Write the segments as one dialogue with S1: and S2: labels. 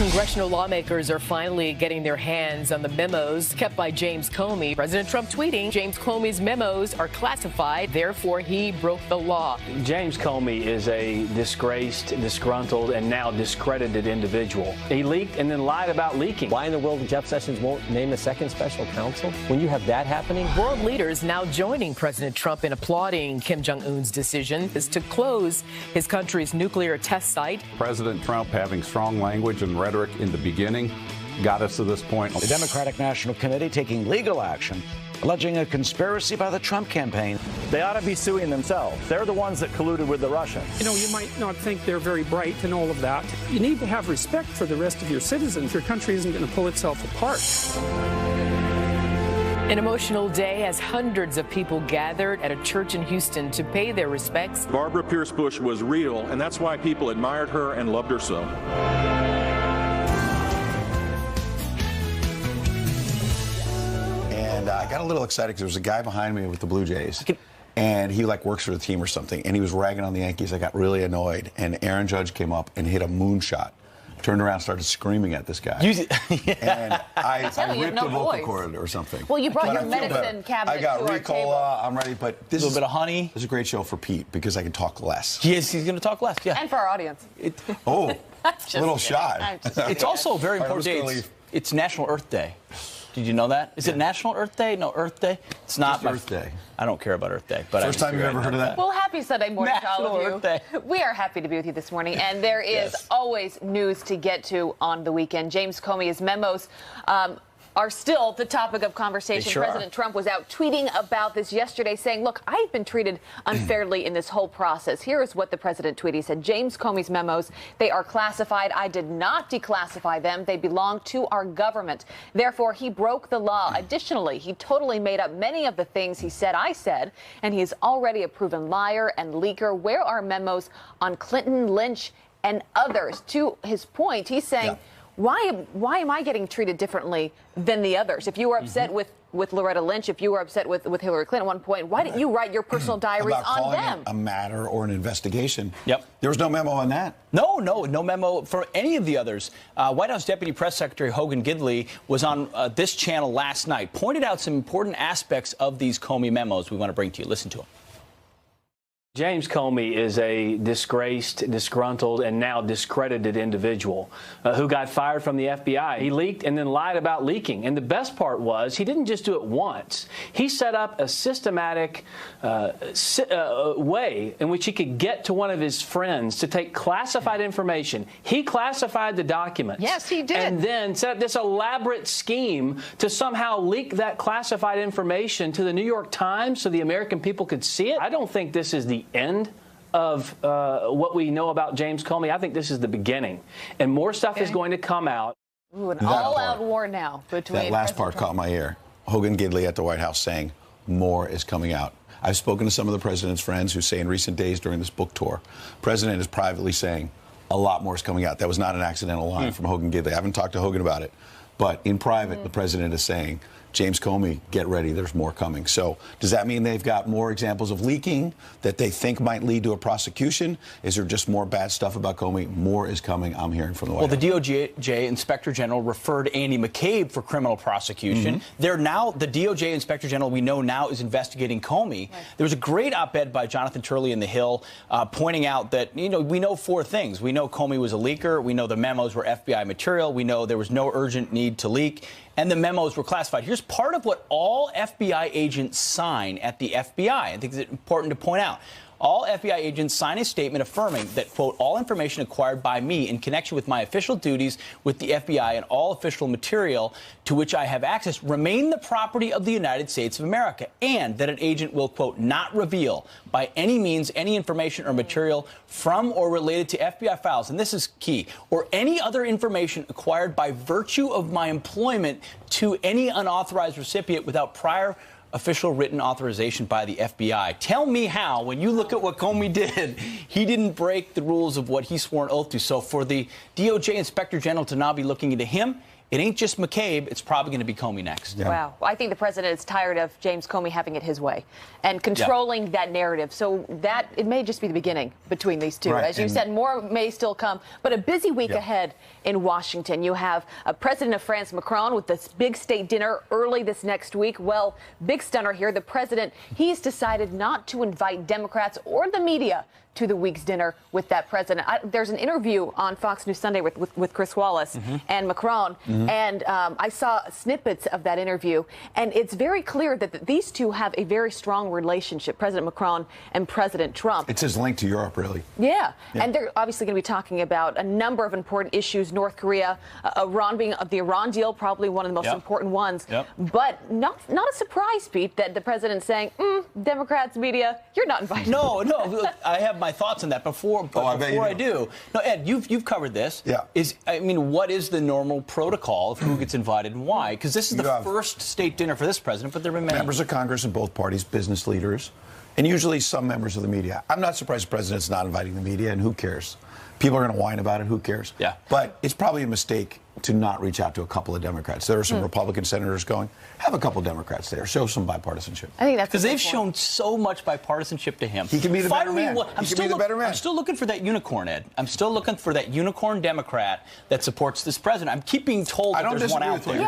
S1: Congressional lawmakers are finally getting their hands on the memos kept by James Comey. President Trump tweeting, James Comey's memos are classified, therefore he broke the law.
S2: James Comey is a disgraced, disgruntled, and now discredited individual. He leaked and then lied about leaking.
S3: Why in the world Jeff Sessions won't name a second special counsel when you have that happening?
S1: World leaders now joining President Trump in applauding Kim Jong-un's decision is to close his country's nuclear test site.
S4: President Trump having strong language and rhetoric in the beginning got us to this point.
S5: The Democratic National Committee taking legal action, alleging a conspiracy by the Trump campaign.
S6: They ought to be suing themselves. They're the ones that colluded with the Russians.
S7: You know, you might not think they're very bright and all of that. You need to have respect for the rest of your citizens. Your country isn't going to pull itself apart.
S1: An emotional day as hundreds of people gathered at a church in Houston to pay their respects.
S8: Barbara Pierce Bush was real, and that's why people admired her and loved her so.
S9: And I got a little excited because there was a guy behind me with the Blue Jays. And he works for the team or something. And he was ragging on the Yankees. I got really annoyed. And Aaron Judge came up and hit a moonshot. Turned around and started screaming at this guy. And I ripped the vocal cord or something.
S10: Well, you brought your medicine cabinet to our table.
S9: I got Ricola. I'm ready. But this
S3: a little bit of honey.
S9: This is a great show for Pete because I can talk less.
S3: He's going to talk less, yeah.
S10: And for our audience.
S9: A little shy.
S3: It's also a very important day. It's National Earth Day. Did you know that? Is it National Earth Day? No, Earth Day? It's not.
S9: Just Earth Day.
S3: I don't care about Earth Day. But
S9: First time you've ever heard of that?
S10: Well, happy Sunday morning to all of you.
S3: Earth Day.
S10: We are happy to be with you this morning. And there is always news to get to on the weekend. James Comey's memos are still the topic of conversation. President Trump was out tweeting about this yesterday, saying, look, I've been treated unfairly in this whole process. Here is what the president tweeted. He said, James Comey's memos, they are classified. I did not declassify them. They belong to our government. Therefore, he broke the law. Additionally, he totally made up many of the things he said I said, and he is already a proven liar and leaker. Where are memos on Clinton, Lynch, and others? To his point, he's saying, why am I getting treated differently than the others? If you were upset with Loretta Lynch, if you were upset with Hillary Clinton at one point, why didn't you write your personal diaries on them?
S9: It a matter or an investigation.
S3: Yep.
S9: There was no memo on that.
S3: No memo for any of the others. White House Deputy Press Secretary Hogan Gidley was on this channel last night, pointed out some important aspects of these Comey memos we want to bring to you. Listen to him.
S2: James Comey is a disgraced, disgruntled, and now discredited individual who got fired from the FBI. He leaked and then lied about leaking. And the best part was he didn't just do it once. He set up a systematic way in which he could get to one of his friends to take classified information. He classified the documents.
S10: Yes, he did.
S2: And then set up this elaborate scheme to somehow leak that classified information to the New York Times so the American people could see it. I don't think this is the end of what we know about James Comey. I think this is the beginning. And more stuff is going to come out.
S10: Ooh, an all-out war now between...
S9: That last part caught my ear. Hogan Gidley at the White House saying more is coming out. I've spoken to some of the president's friends who say in recent days during this book tour, the president is privately saying a lot more is coming out. That was not an accidental line from Hogan Gidley. I haven't talked to Hogan about it. But in private, the president is saying, James Comey, get ready, there's more coming. So does that mean they've got more examples of leaking that they think might lead to a prosecution? Is there just more bad stuff about Comey? More is coming, I'm hearing from the White House.
S3: Well, the DOJ Inspector General referred Andy McCabe for criminal prosecution. They're now, the DOJ Inspector General we know now is investigating Comey. There was a great op-ed by Jonathan Turley in The Hill pointing out that, you know, we know four things. We know Comey was a leaker. We know the memos were FBI material. We know there was no urgent need to leak. And the memos were classified. Here's part of what all FBI agents sign at the FBI. I think it's important to point out. All FBI agents sign a statement affirming that, quote, all information acquired by me in connection with my official duties with the FBI and all official material to which I have access remain the property of the United States of America, and that an agent will, quote, not reveal by any means any information or material from or related to FBI files, and this is key, or any other information acquired by virtue of my employment to any unauthorized recipient without prior official written authorization by the FBI. Tell me how, when you look at what Comey did, he didn't break the rules of what he swore an oath to. So for the DOJ Inspector General to now be looking into him it ain't just McCabe. It's probably going to be Comey next.
S10: Yeah. Wow. Well, I think the president is tired of James Comey having it his way and controlling that narrative. So that it may just be the beginning between these two.
S9: Right.
S10: As you said, more may still come. But a busy week ahead in Washington. You have President of France, Macron, with this big state dinner early this next week. Well, big stunner here. The president, he's decided not to invite Democrats or the media to the week's dinner with that president. There's an interview on Fox News Sunday with Chris Wallace and Macron, and I saw snippets of that interview, and it's very clear that these two have a very strong relationship, President Macron and President Trump.
S9: It's his link to Europe, really.
S10: Yeah, and they're obviously going to be talking about a number of important issues, North Korea, Iran being the Iran deal, probably one of the most important ones, but not a surprise, Pete, that the president's saying, Democrats, media, you're not invited.
S3: No, look, I have my thoughts on that before I do. No, Ed, you've covered this.
S9: Yeah.
S3: What is the normal protocol of who gets invited and why? Because this is the first state dinner for this president, but there have been many.
S9: Members of Congress in both parties, business leaders, and usually some members of the media. I'm not surprised the president's not inviting the media, and who cares? People are going to whine about it. Who cares? Yeah. But it's probably a mistake to not reach out to a couple of Democrats. There are some Republican senators going, have a couple of Democrats there. Show some bipartisanship.
S10: I think that's
S3: because they've shown so much bipartisanship to him.
S9: He can be the better man.
S3: I'm still looking for that unicorn, Ed. I'm still looking for that unicorn Democrat that supports this president. I'm keep being told that there's one out there.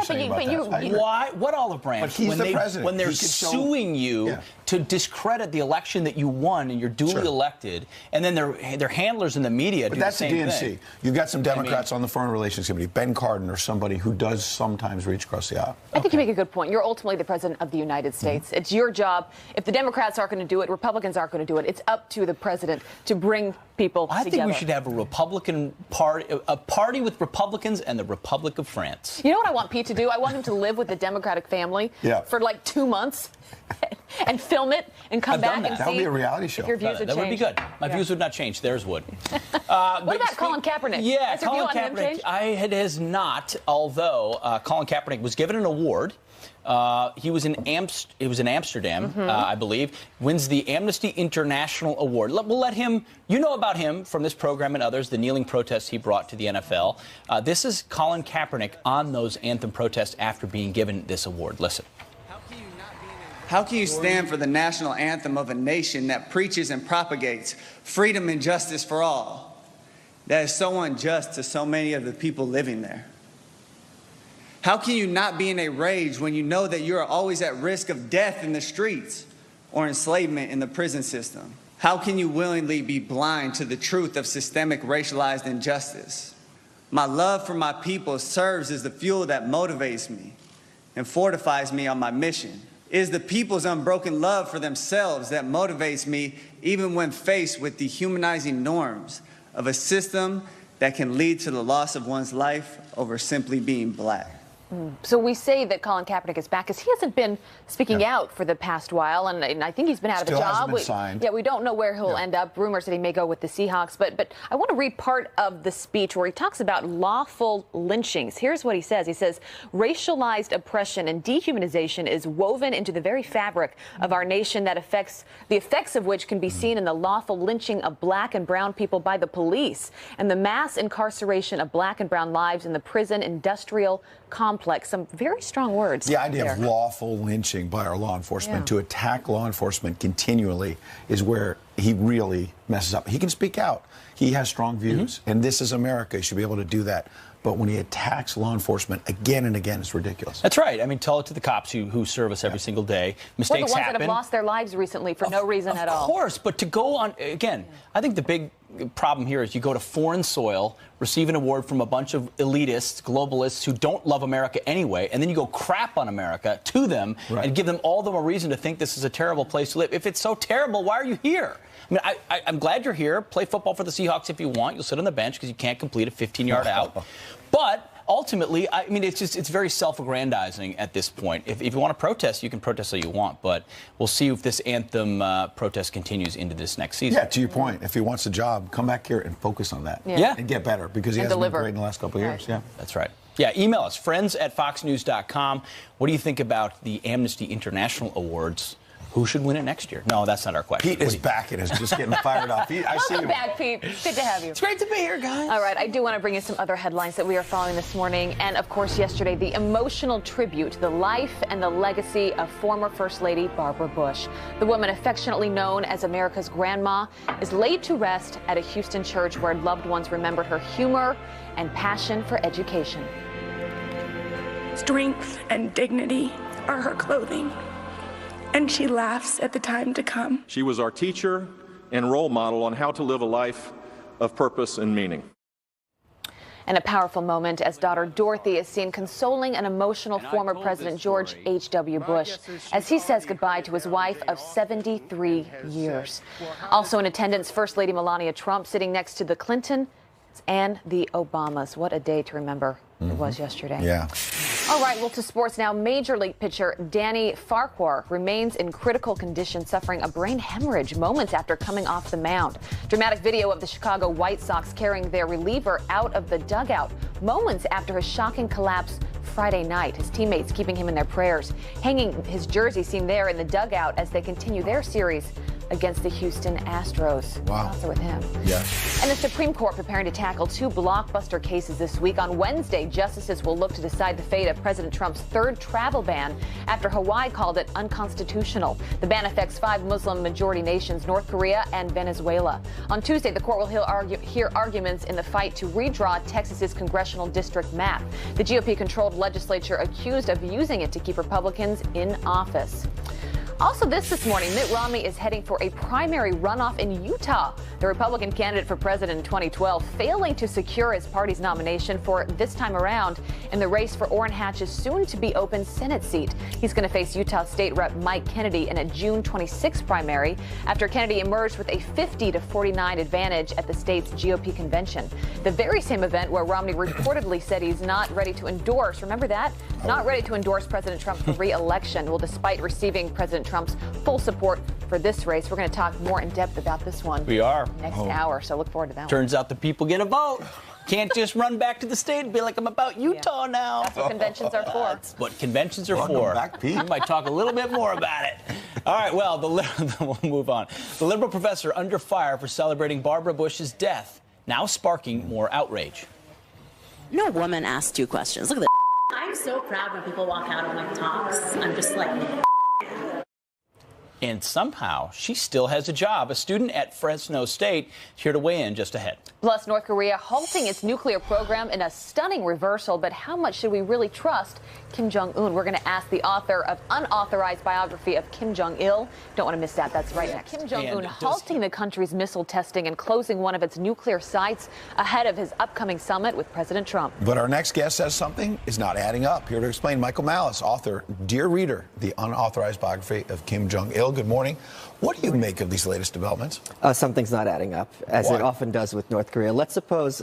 S3: Why? What olive branch?
S9: But he's the president.
S3: When they're suing you to discredit the election that you won and you're duly elected, and then their handlers in the media do the same thing.
S9: That's the DNC. You've got some Democrats on the Foreign Relations Committee, Ben Cardin or somebody who does sometimes reach across the aisle.
S10: I think you make a good point. You're ultimately the president of the United States. It's your job. If the Democrats aren't going to do it, Republicans aren't going to do it. It's up to the president to bring people together.
S3: I think we should have a Republican party, a party with Republicans and the Republic of France.
S10: You know what I want Pete to do? I want him to live with the Democratic family for like 2 months and film it and come back and see.
S9: That would be a reality show.
S10: Your views would
S3: that would be good. My views would not change. Theirs would.
S10: What about Colin Kaepernick?
S3: Yeah, Colin Kaepernick. It has not. Although Colin Kaepernick was given an award. He was in Amsterdam, I believe, wins the Amnesty International Award. We'll let him, you know about him from this program and others, the kneeling protests he brought to the NFL. This is Colin Kaepernick on those anthem protests after being given this award. Listen.
S11: How can you stand for the national anthem of a nation that preaches and propagates freedom and justice for all, that is so unjust to so many of the people living there? How can you not be in a rage when you know that you are always at risk of death in the streets or enslavement in the prison system? How can you willingly be blind to the truth of systemic racialized injustice? My love for my people serves as the fuel that motivates me and fortifies me on my mission. It is the people's unbroken love for themselves that motivates me even when faced with dehumanizing norms of a system that can lead to the loss of one's life over simply being black.
S10: So we say that Colin Kaepernick is back because he hasn't been speaking out for the past while, and I think he's been out of a job. We don't know where he'll end up. Rumors that he may go with the Seahawks, but I want to read part of the speech where he talks about lawful lynchings. Here's what he says. He says, racialized oppression and dehumanization is woven into the very fabric of our nation the effects of which can be seen in the lawful lynching of black and brown people by the police and the mass incarceration of black and brown lives in the prison industrial complex. Some very strong words.
S9: The idea of lawful lynching by our law enforcement, to attack law enforcement continually, is where he really messes up. He can speak out. He has strong views, and this is America. He should be able to do that. But when he attacks law enforcement again and again, it's ridiculous.
S3: That's right. I mean, tell it to the cops who serve us every single day. Mistakes happen.
S10: The ones that have lost their lives recently for no reason at all.
S3: Of course, but to go on, again, I think the big problem here is you go to foreign soil, receive an award from a bunch of elitists, globalists who don't love America anyway, and then you go crap on America to them and give them all a reason to think this is a terrible place to live. If it's so terrible, why are you here? I mean, I'm glad you're here. Play football for the Seahawks if you want. You'll sit on the bench because you can't complete a 15-yard out. But ultimately, I mean, it's very self-aggrandizing at this point. If you want to protest, you can protest all you want. But we'll see if this anthem protest continues into this next season.
S9: Yeah, to your point, if he wants a job, come back here and focus on that. And get better because he hasn't been great in the last couple of years. Yeah,
S3: that's right. Yeah, email us, friends@foxnews.com. What do you think about the Amnesty International Awards Who should win it next year? No, that's not our question.
S9: Pete is back and is just getting fired up. I see
S10: Welcome back, Pete. Good to have you.
S3: It's great to be here, guys.
S10: All right, I do want to bring you some other headlines that we are following this morning. And, of course, yesterday, the emotional tribute to the life and the legacy of former First Lady Barbara Bush. The woman affectionately known as America's grandma is laid to rest at a Houston church where loved ones remembered her humor and passion for education.
S12: Strength and dignity are her clothing, and she laughs at the time to come.
S8: She was our teacher and role model on how to live a life of purpose and meaning.
S10: And a powerful moment as daughter Dorothy is seen consoling an emotional former President George H.W. Bush as he says goodbye to his wife of 73 years. Also in attendance, First Lady Melania Trump sitting next to the Clintons and the Obamas. What a day to remember it was yesterday.
S9: Yeah.
S10: All right, well, to sports now. Major League pitcher Danny Farquhar remains in critical condition, suffering a brain hemorrhage moments after coming off the mound. Dramatic video of the Chicago White Sox carrying their reliever out of the dugout moments after his shocking collapse Friday night. His teammates keeping him in their prayers, hanging his jersey seen there in the dugout as they continue their series against the Houston Astros.
S9: Wow.
S10: Also with him.
S9: Yes.
S10: And the Supreme Court preparing to tackle two blockbuster cases this week. On Wednesday, justices will look to decide the fate of President Trump's third travel ban after Hawaii called it unconstitutional. The ban affects 5 Muslim-majority nations, North Korea and Venezuela. On Tuesday, the court will hear arguments in the fight to redraw Texas's congressional district map. The GOP-controlled legislature accused of using it to keep Republicans in office. Also this morning, Mitt Romney is heading for a primary runoff in Utah. The Republican candidate for president in 2012 failing to secure his party's nomination for this time around in the race for Orrin Hatch's soon-to-be-open Senate seat. He's going to face Utah State Rep Mike Kennedy in a June 26 primary after Kennedy emerged with a 50-49 advantage at the state's GOP convention. The very same event where Romney reportedly said he's not ready to endorse, remember that? Not ready to endorse President Trump for re-election. Well, despite receiving President Trump's full support for this race, we're going to talk more in depth about this one.
S3: We are.
S10: Next hour, so look forward to that one.
S3: Turns out the people get a vote. Can't just run back to the state and be like, I'm about Utah now.
S10: That's what conventions are for.
S3: That's what conventions are
S9: Welcome
S3: for.
S9: back, Pete.
S3: We might talk a little bit more about it. All right, well, we'll move on. The liberal professor under fire for celebrating Barbara Bush's death, now sparking more outrage.
S13: No woman asked 2 questions. Look at this. I'm so proud when people walk out of my talks. I'm just like...
S3: And somehow she still has a job. A student at Fresno State is here to weigh in just ahead.
S10: Plus, North Korea halting its nuclear program in a stunning reversal. But how much should we really trust Kim Jong-un? We're going to ask the author of Unauthorized Biography of Kim Jong-il. Don't want to miss that. That's right next. Kim Jong-un halting the country's missile testing and closing one of its nuclear sites ahead of his upcoming summit with President Trump.
S9: But our next guest says something is not adding up. Here to explain, Michael Malice, author, Dear Reader, the Unauthorized Biography of Kim Jong-il. Good morning. What do you make of these latest developments?
S14: Something's not adding up, as it often does with North Korea. Let's suppose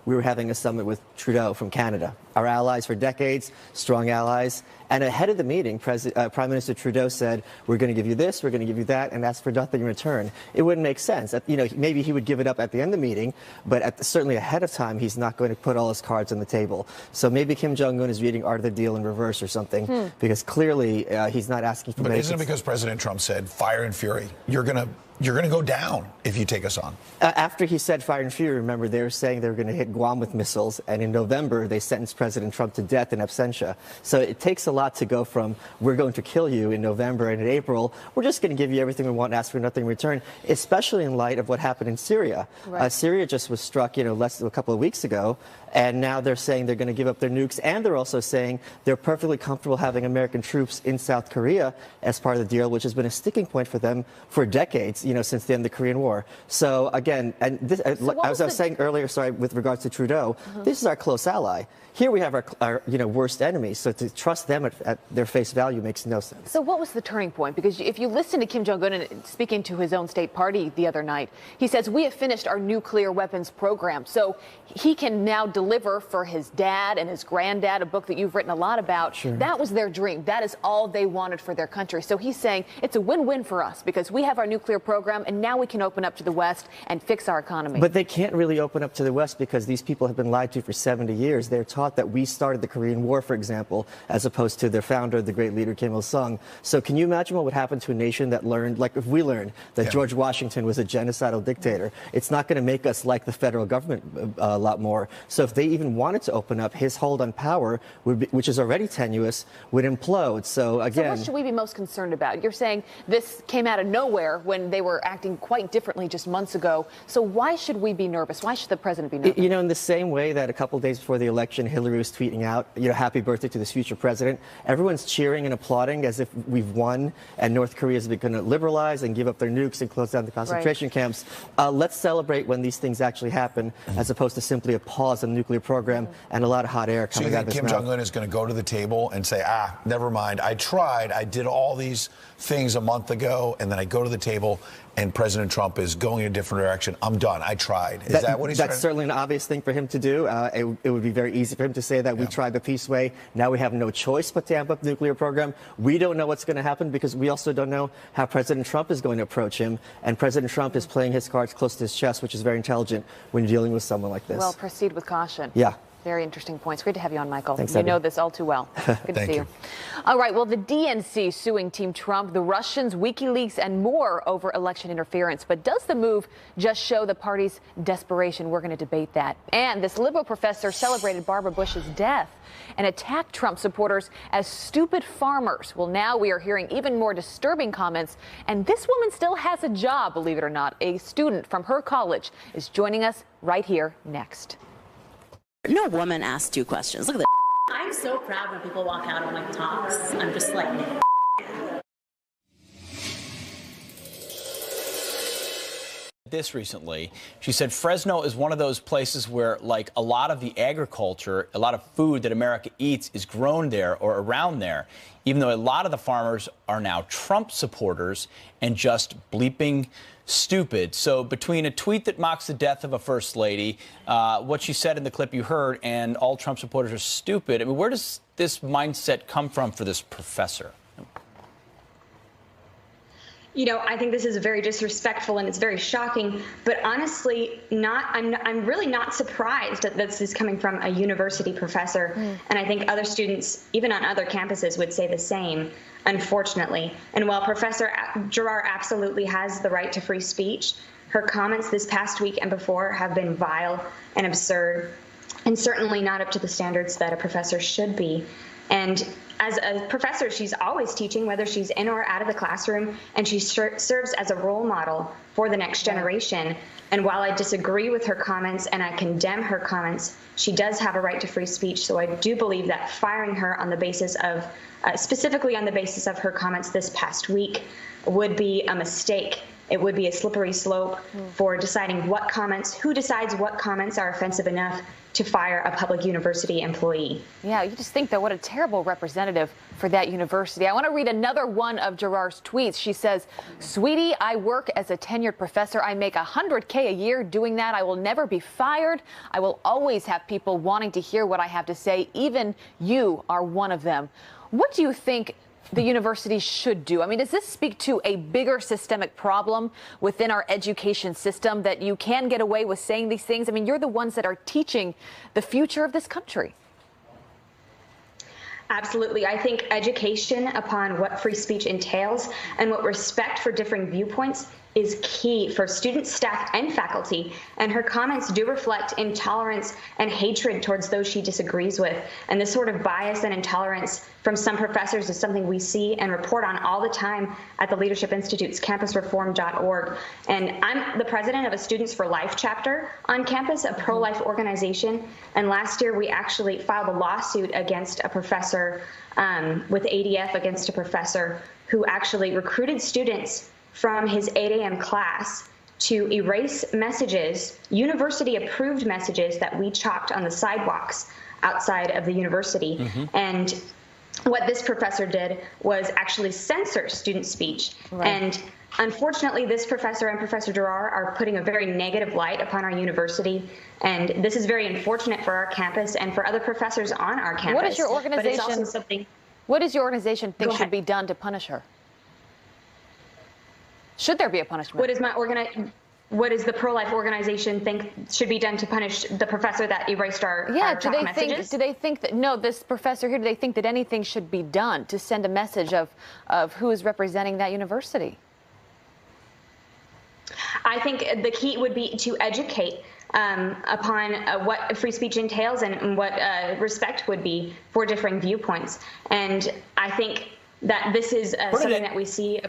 S14: we were having a summit with Trudeau from Canada, our allies for decades, strong allies. And ahead of the meeting, Prime Minister Trudeau said, we're going to give you this, we're going to give you that, and ask for nothing in return. It wouldn't make sense. You know, maybe he would give it up at the end of the meeting, but certainly ahead of time, he's not going to put all his cards on the table. So maybe Kim Jong-un is reading Art of the Deal in reverse or something, because clearly he's not asking for...
S9: But isn't it because President Trump said, fire and fury, you're going to go down if you take us on?
S14: After he said fire and fury, remember, they were saying they were going to hit Guam with missiles, and in November, they sentenced President Trump to death in absentia. So it takes a lot to go from, we're going to kill you in November, and in April, we're just going to give you everything we want and ask for nothing in return, especially in light of what happened in Syria. Right. Syria just was struck, less than a couple of weeks ago, and now they're saying they're going to give up their nukes, and they're also saying they're perfectly comfortable having American troops in South Korea as part of the deal, which has been a sticking point for them for decades, since the end of the Korean War. So again, and this, as I was saying earlier, with regards to Trudeau, this is our close ally. Here we have our worst enemies, so to trust them at their face value makes no sense.
S10: So what was the turning point? Because if you listen to Kim Jong-un and speaking to his own state party the other night, he says, we have finished our nuclear weapons program. So he can now deliver for his dad and his granddad, a book that you've written a lot about. Sure. That was their dream. That is all they wanted for their country. So he's saying it's a win-win for us because we have our nuclear program. program, and now we can open up to the West and fix our economy.
S14: But they can't really open up to the West because these people have been lied to for 70 years. They're taught that we started the Korean War, for example, as opposed to their founder, the great leader Kim Il-sung. So can you imagine what would happen to a nation that learned, like if we learned that George Washington was a genocidal dictator? It's not going to make us like the federal government a lot more. So if they even wanted to open up, his hold on power, which is already tenuous, would implode. So again,
S10: what should we be most concerned about? You're saying this came out of nowhere when they were acting quite differently just months ago. So why should we be nervous? Why should the president be nervous?
S14: You know, in the same way that a couple of days before the election, Hillary was tweeting out, you know, happy birthday to this future president. Everyone's cheering and applauding as if we've won and North Korea is going to liberalize and give up their nukes and close down the concentration camps. Let's celebrate when these things actually happen, as opposed to simply a pause on the nuclear program and a lot of hot air coming out of his mouth.
S9: Kim Jong-un is going to go to the table and say, never mind, I tried, I did all these things a month ago, and then I go to the table and President Trump is going in a different direction. I'm done. I tried. Is that what he's
S14: That's certainly an obvious thing for him to do. It would be very easy for him to say that we tried the peace way. Now we have no choice but to amp up the nuclear program. We don't know what's going to happen because we also don't know how President Trump is going to approach him. And President Trump is playing his cards close to his chest, which is very intelligent when you're dealing with someone like this.
S10: Well, proceed with caution.
S14: Yeah.
S10: Very interesting points. Great to have you on, Michael.
S14: Thanks,
S10: you know this all too well. Good to see you. All right. Well, the DNC suing Team Trump, the Russians, WikiLeaks, and more over election interference. But does the move just show the party's desperation? We're going to debate that. And this liberal professor celebrated Barbara Bush's death and attacked Trump supporters as stupid farmers. Well, now we are hearing even more disturbing comments. And this woman still has a job, believe it or not. A student from her college is joining us right here next.
S13: No woman asked 2 questions. Look at that. I'm so proud when people walk out of my talks. I'm just like,
S3: this recently. She said Fresno is one of those places where, like, a lot of the agriculture, a lot of food that America eats is grown there or around there, even though a lot of the farmers are now Trump supporters and just bleeping stupid. So between a tweet that mocks the death of a first lady, what she said in the clip you heard, and all Trump supporters are stupid, I mean, where does this mindset come from for this professor?
S15: You know, I think this is very disrespectful and it's very shocking, but honestly, I'm really not surprised that this is coming from a university professor. And I think other students, even on other campuses, would say the same, unfortunately. And while Professor Giroir absolutely has the right to free speech, her comments this past week and before have been vile and absurd, and certainly not up to the standards that a professor should be. And as a professor, she's always teaching, whether she's in or out of the classroom, and she serves as a role model for the next generation. And while I disagree with her comments and I condemn her comments, she does have a right to free speech. So I do believe that firing her on the basis of, specifically on the basis of her comments this past week, would be a mistake. It would be a slippery slope for deciding what comments, who decides what comments are offensive enough to fire a public university employee.
S10: Yeah, you just think, though, what a terrible representative for that university. I want to read another one of Giroir's tweets. She says, "Sweetie, I work as a tenured professor. I make $100K a year doing that. I will never be fired. I will always have people wanting to hear what I have to say. Even you are one of them." What do you think the university should do? I mean, does this speak to a bigger systemic problem within our education system, that you can get away with saying these things? I mean, you're the ones that are teaching the future of this country.
S15: Absolutely. I think education upon what free speech entails and what respect for differing viewpoints is key for students, staff, and faculty. And her comments do reflect intolerance and hatred towards those she disagrees with. And this sort of bias and intolerance from some professors is something we see and report on all the time at the Leadership Institute's campusreform.org. And I'm the president of a Students for Life chapter on campus, a pro-life organization. And last year, we actually filed a lawsuit against a professor, with ADF, against a professor who actually recruited students from his 8 a.m. class to erase messages, university-approved messages that we chalked on the sidewalks outside of the university. And what this professor did was actually censor student speech. And unfortunately, this professor and Professor Giroir are putting a very negative light upon our university. And this is very unfortunate for our campus and for other professors on our campus.
S10: What is your organization?
S15: But it's also something.
S10: What does your organization think should be done to punish her? Should there be a punishment?
S15: What does the pro-life organization think should be done to punish the professor that erased our messages?
S10: Do they think that, no, this professor here, do they think that anything should be done to send a message of who is representing that university?
S15: I think the key would be to educate upon what free speech entails and what respect would be for differing viewpoints. And I think that this is something that we see.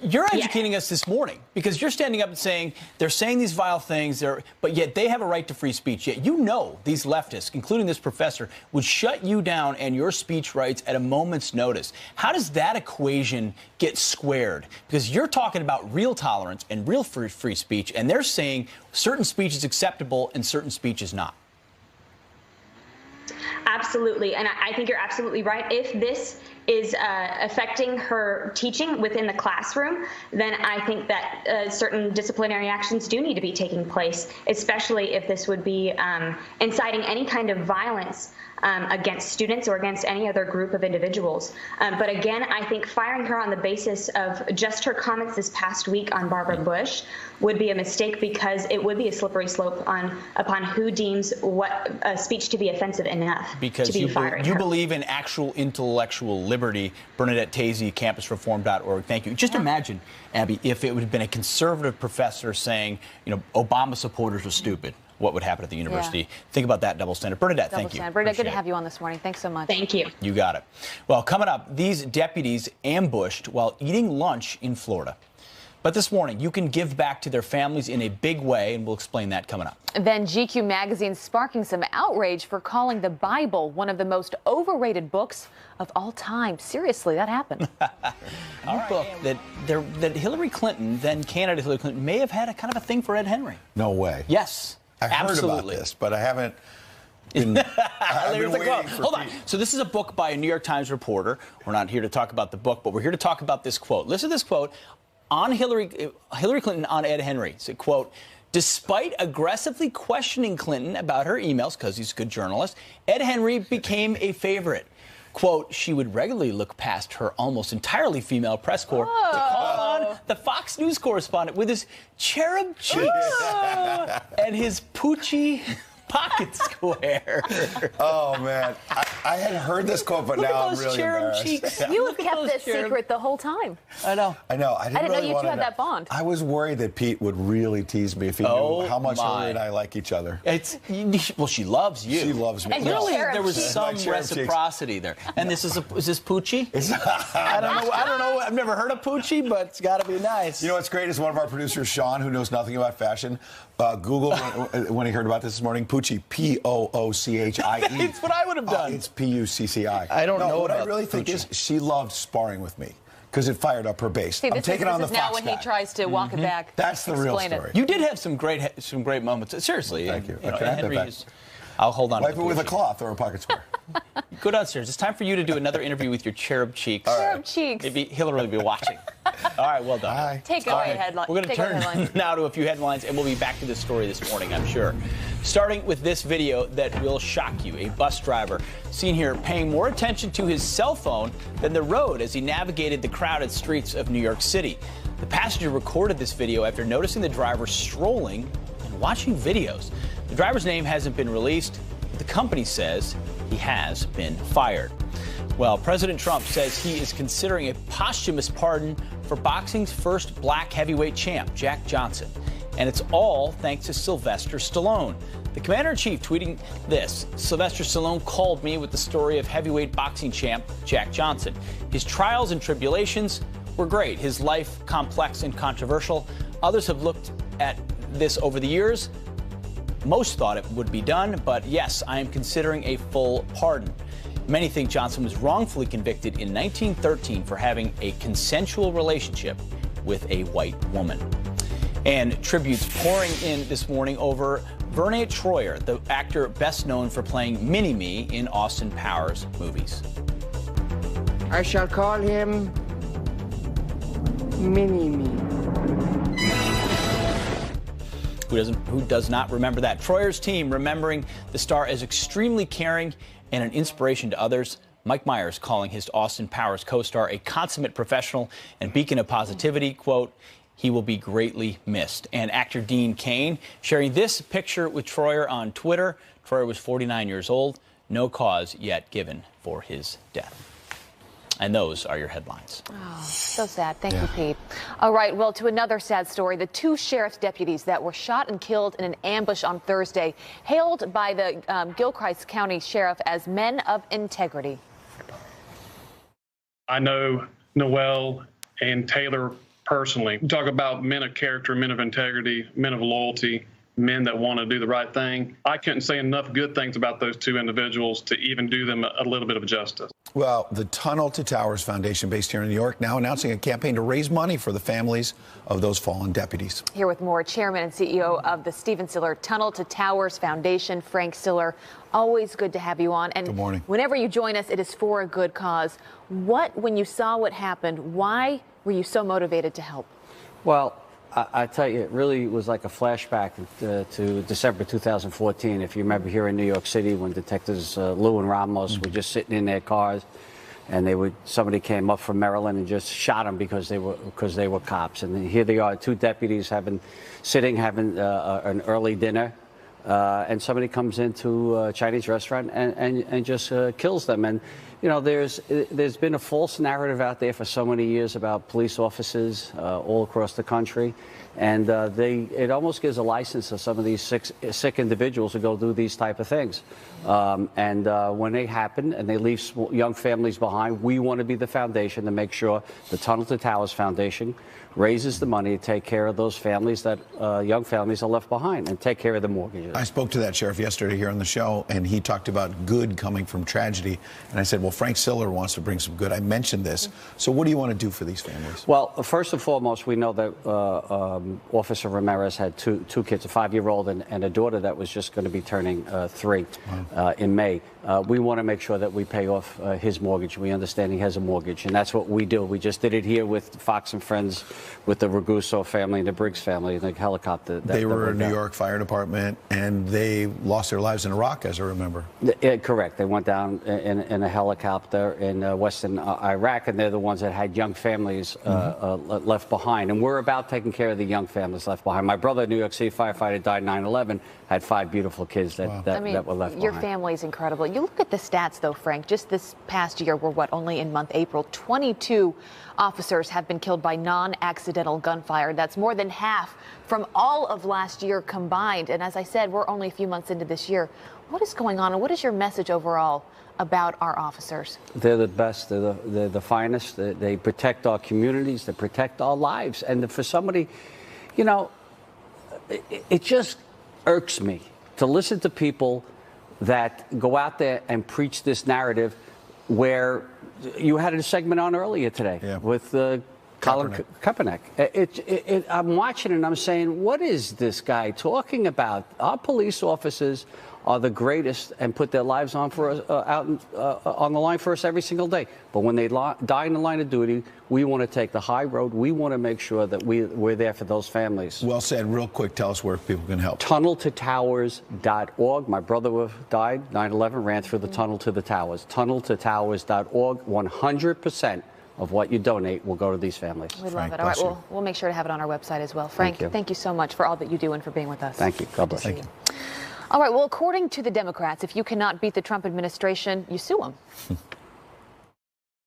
S3: You're educating us this morning because you're standing up and saying they're saying these vile things, but yet they have a right to free speech. Yet you know these leftists, including this professor, would shut you down and your speech rights at a moment's notice. How does that equation get squared? Because you're talking about real tolerance and real free speech, and they're saying certain speech is acceptable and certain speech is not.
S15: Absolutely. And I think you're absolutely right. If this is affecting her teaching within the classroom, then I think that certain disciplinary actions do need to be taking place, especially if this would be inciting any kind of violence against students or against any other group of individuals. But again, I think firing her on the basis of just her comments this past week on Barbara Bush would be a mistake, because it would be a slippery slope upon who deems what speech to be offensive enough to be firing her.
S3: You believe in actual intellectual liberty. Bernadette Tazy, campusreform.org. Thank you. Just imagine, Abby, if it would have been a conservative professor saying, Obama supporters are stupid. What would happen at the university? Yeah. Think about that double standard. Bernadette, thank you.
S10: Bernadette, good to have you on this morning. Thanks so much.
S15: Thank you.
S3: You got it. Well, coming up, these deputies ambushed while eating lunch in Florida. But this morning, you can give back to their families in a big way, and we'll explain that coming up.
S10: Then GQ magazine sparking some outrage for calling the Bible one of the most overrated books of all time. Seriously, that happened.
S3: A book that Hillary Clinton, then candidate Hillary Clinton, may have had a kind of a thing for Ed Henry.
S9: No way.
S3: Yes.
S9: I've heard about this, but I haven't been, I've been waiting for
S3: Hold on. So this is a book by a New York Times reporter. We're not here to talk about the book, but we're here to talk about this quote. Listen to this quote on Hillary Clinton on Ed Henry. It's a quote. Despite aggressively questioning Clinton about her emails, because he's a good journalist, Ed Henry became a favorite. Quote, she would regularly look past her almost entirely female press corps to call on the Fox News correspondent with his cherub cheeks and his poochy pocket square.
S9: Oh, man. I had heard this quote, but now I'm really embarrassed.
S10: Cheeks. You have kept this secret the whole time.
S3: I know.
S9: I didn't
S10: know you two had that bond.
S9: I was worried that Pete would really tease me if he knew how much Hillary and I like each other.
S3: Well, she loves you.
S9: She loves me.
S3: And really, there was some reciprocity there. And is this Poochie? I don't know. I've never heard of Poochie, but it's got to be nice.
S9: You know what's great is one of our producers, Sean, who knows nothing about fashion, Googled when he heard about this morning, Poochie, P-O-O-C-H-I-E.
S3: That's what I would have done.
S9: It's P-U-C-C-I.
S3: I don't know
S9: what
S3: about
S9: I really think
S3: Poochie.
S9: is she loved sparring with me because it fired up her base.
S10: See,
S9: I'm taking on the
S10: Fox now
S9: Fox
S10: when he tries to walk it back.
S9: That's the real story.
S3: You did have some great moments. Seriously.
S9: Thank you.
S3: I'll hold on.
S9: Wipe it with a cloth or a pocket square.
S3: Go downstairs. It's time for you to do another interview with your cherub cheeks.
S10: Cherub cheeks.
S3: Maybe Hillary will be watching. All right, well done.
S9: Bye.
S10: Take away headlines.
S3: We're going to turn now to a few headlines, and we'll be back to this story this morning, I'm sure. Starting with this video that will shock you. A bus driver seen here paying more attention to his cell phone than the road as he navigated the crowded streets of New York City. The passenger recorded this video after noticing the driver strolling and watching videos. The driver's name hasn't been released. The company says he has been fired. Well, President Trump says he is considering a posthumous pardon for boxing's first black heavyweight champ, Jack Johnson. And it's all thanks to Sylvester Stallone. The commander-in-chief tweeting this: Sylvester Stallone called me with the story of heavyweight boxing champ Jack Johnson. His trials and tribulations were great. His life complex and controversial. Others have looked at this over the years. Most thought it would be done, but yes, I am considering a full pardon. Many think Johnson was wrongfully convicted in 1913 for having a consensual relationship with a white woman. And tributes pouring in this morning over Vernay Troyer, the actor best known for playing Mini-Me in Austin Powers movies.
S16: I shall call him Mini-Me.
S3: Who does not remember that? Troyer's team remembering the star as extremely caring and an inspiration to others. Mike Myers calling his Austin Powers co-star a consummate professional and beacon of positivity. Quote, He will be greatly missed. And actor Dean Cain sharing this picture with Troyer on Twitter. Troyer was 49 years old. No cause yet given for his death. And those are your headlines.
S10: Oh, so sad. Thank you, Pete. All right, well, to another sad story. The two sheriff's deputies that were shot and killed in an ambush on Thursday, hailed by the Gilchrist County Sheriff as men of integrity.
S17: I know Noel and Taylor personally. We talk about men of character, men of integrity, men of loyalty, men that want to do the right thing. I couldn't say enough good things about those two individuals to even do them a little bit of justice.
S9: Well, the Tunnel to Towers Foundation, based here in New York, now announcing a campaign to raise money for the families of those fallen deputies.
S10: Here with more, Chairman and CEO of the Stephen Siller Tunnel to Towers Foundation, Frank Siller. Always good to have you on. And
S9: good morning.
S10: Whenever you join us, it is for a good cause. When you saw what happened, why were you so motivated to help?
S18: Well, I tell you, it really was like a flashback to December 2014. If you remember here in New York City when Detectives Lou and Ramos were just sitting in their cars, and somebody came up from Maryland and just shot them because they were cops. And here they are, two deputies having an early dinner, and somebody comes into a Chinese restaurant and just kills them. And you know, there's been a false narrative out there for so many years about police officers all across the country, and it almost gives a license to some of these sick individuals to go do these type of things. When they happen and they leave young families behind, we want to be the foundation to make sure the Tunnel to Towers Foundation raises the money to take care of those families that young families are left behind and take care of the mortgages.
S9: I spoke to that sheriff yesterday here on the show, and he talked about good coming from tragedy. And I said, well, Frank Siller wants to bring some good. I mentioned this. So what do you want to do for these families?
S18: Well, first and foremost, we know that Officer Ramirez had two kids, a 5-year-old and a daughter that was just going to be turning 3 in May. We want to make sure that we pay off his mortgage. We understand he has a mortgage, and that's what we do. We just did it here with Fox and Friends, with the Raguso family and the Briggs family, the helicopter.
S9: They were a New York Fire Department, and they lost their lives in Iraq, as I remember.
S18: Correct. They went down in a helicopter in western Iraq, and they're the ones that had young families left behind. And we're about taking care of the young families left behind. My brother, a New York City firefighter, died 9/11, had 5 beautiful kids that were left behind.
S10: Your family's incredible. You look at the stats, though, Frank. Just this past year, only in month April, 22 officers have been killed by non-accidental gunfire. That's more than half from all of last year combined. And as I said, we're only a few months into this year. What is going on, and what is your message overall about our officers?
S18: They're the best. They're the finest. They protect our communities. They protect our lives. And for somebody, you know, it just irks me to listen to people that go out there and preach this narrative where you had a segment on earlier today with Colin Kaepernick. I'm watching it and I'm saying, what is this guy talking about? Our police officers are the greatest and put their lives on for us, on the line for us every single day. But when they die in the line of duty, we want to take the high road. We want to make sure that we're there for those families.
S9: Well said. Real quick, tell us where people can help.
S18: TunnelToTowers.org. My brother died 9/11, ran through the tunnel to the towers. TunnelToTowers.org. 100% of what you donate will go to these families.
S10: We love it. All right, we'll make sure to have it on our website as well. Frank, thank you so much for all that you do and for being with us.
S18: Thank you. God bless.
S10: Thank you. All right, well, according to the Democrats, if you cannot beat the Trump administration, you sue them.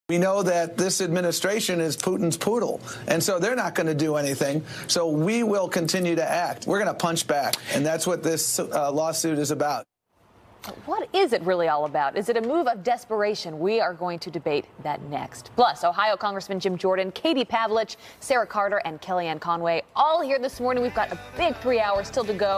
S19: We know that this administration is Putin's poodle, and so they're not going to do anything. So we will continue to act. We're going to punch back, and that's what this lawsuit is about.
S10: What is it really all about? Is it a move of desperation? We are going to debate that next. Plus, Ohio Congressman Jim Jordan, Katie Pavlich, Sarah Carter, and Kellyanne Conway all here this morning. We've got a big 3 hours still to go.